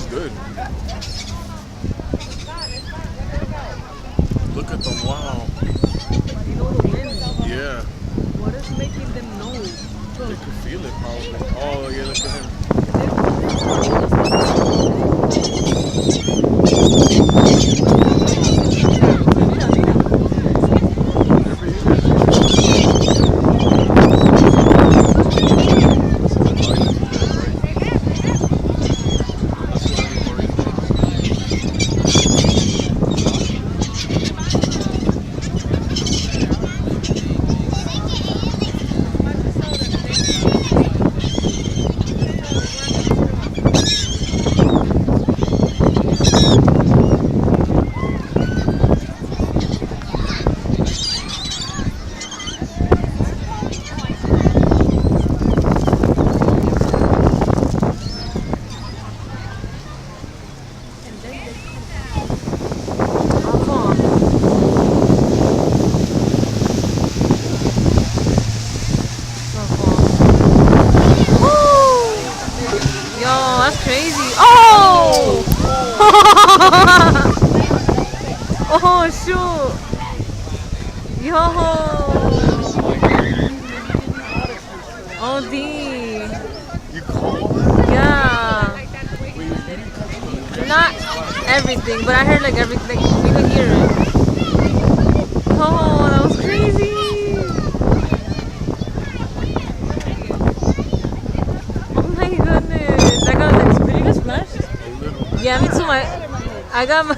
good. Look at them. Wow. Yeah. What is making them know? They could feel it probably. Oh yeah, look at him. That's crazy. Oh! Oh shoot! Yo! Oh D. You call that? Yeah. Not everything, but I heard like everything. You could hear it. Oh, that was crazy. Oh my goodness. I got like, did you just flash? Yeah, me too. I got my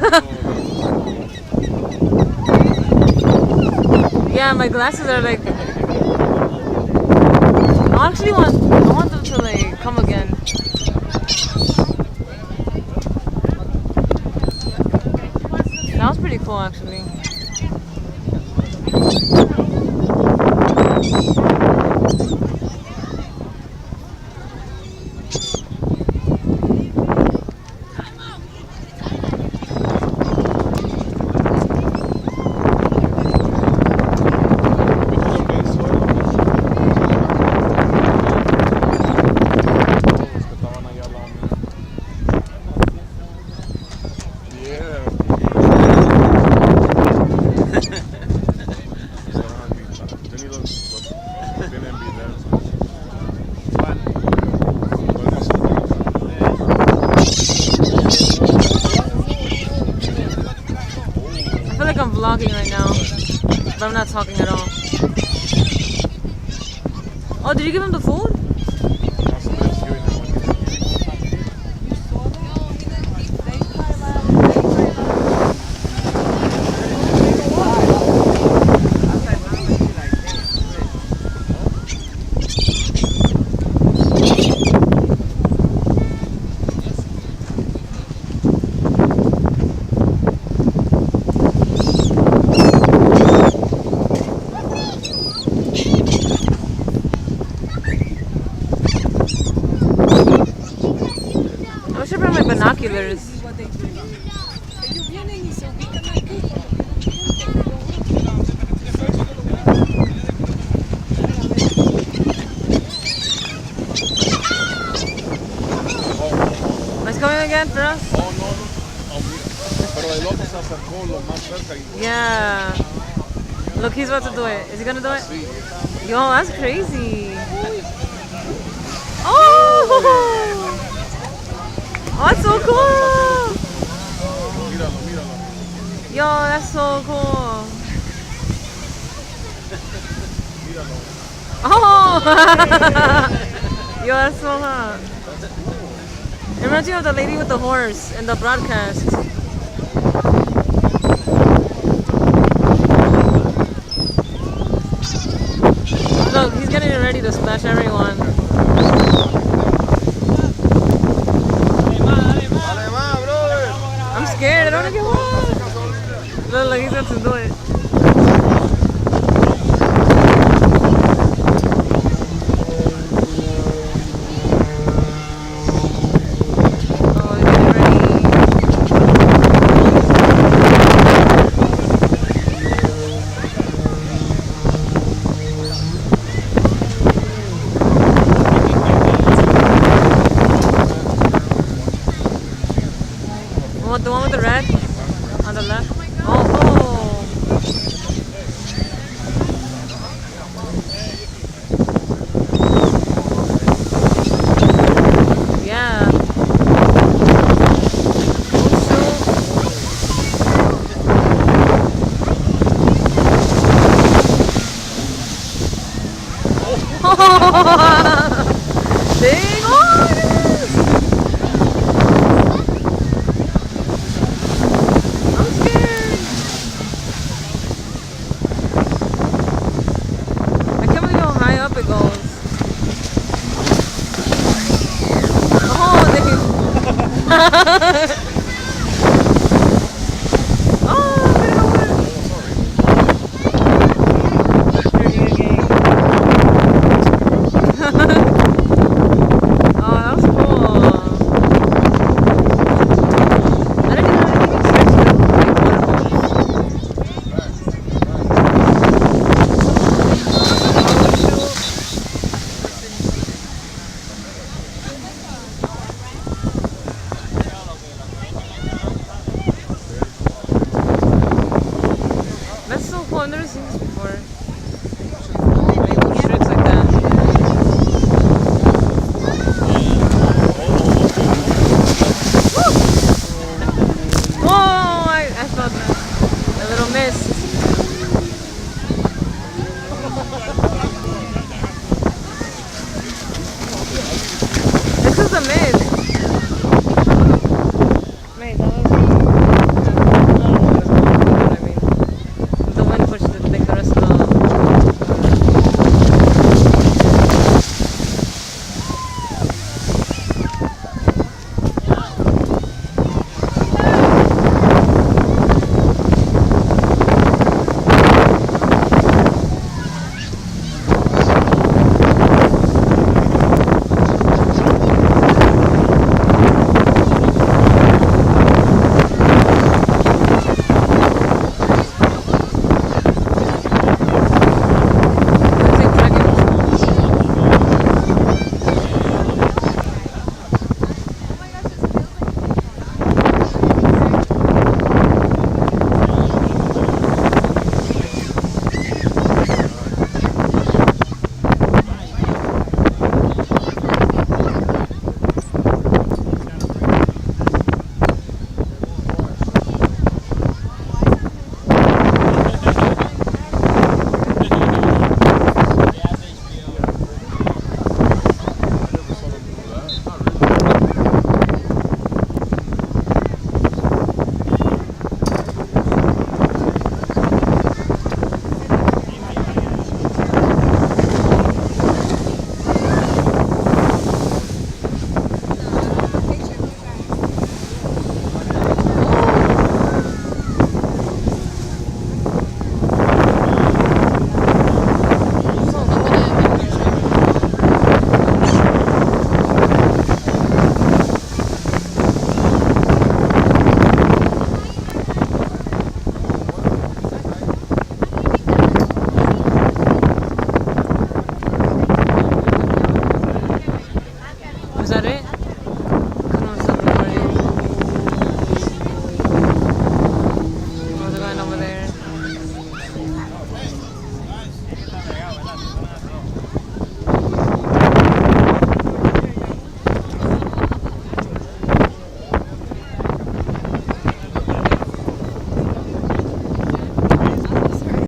yeah, my glasses are like. I actually want them to like come again. That was pretty cool actually. I feel like I'm vlogging right now, but I'm not talking at all. Oh, did you give him the food? I should bring my binoculars. What's coming again for us? Oh, no. Pero el otro se acercó lo más cerca y Yeah. Look, he's about to do it. Is he gonna do it? Yo, that's crazy. Oh! Oh, that's so cool! míralo, míralo. Yo, that's so cool. Oh! Yo, that's so hot. It reminds me of the lady with the horse in the broadcast. Look, he's getting ready to splash everyone. I'm scared, I don't want to get wet. Look, he's going to do it. What, the one with the red? On the left? Oh, oh. Yeah. Dang on! I'm scared. I can't believe how high up it goes. Oh, dang.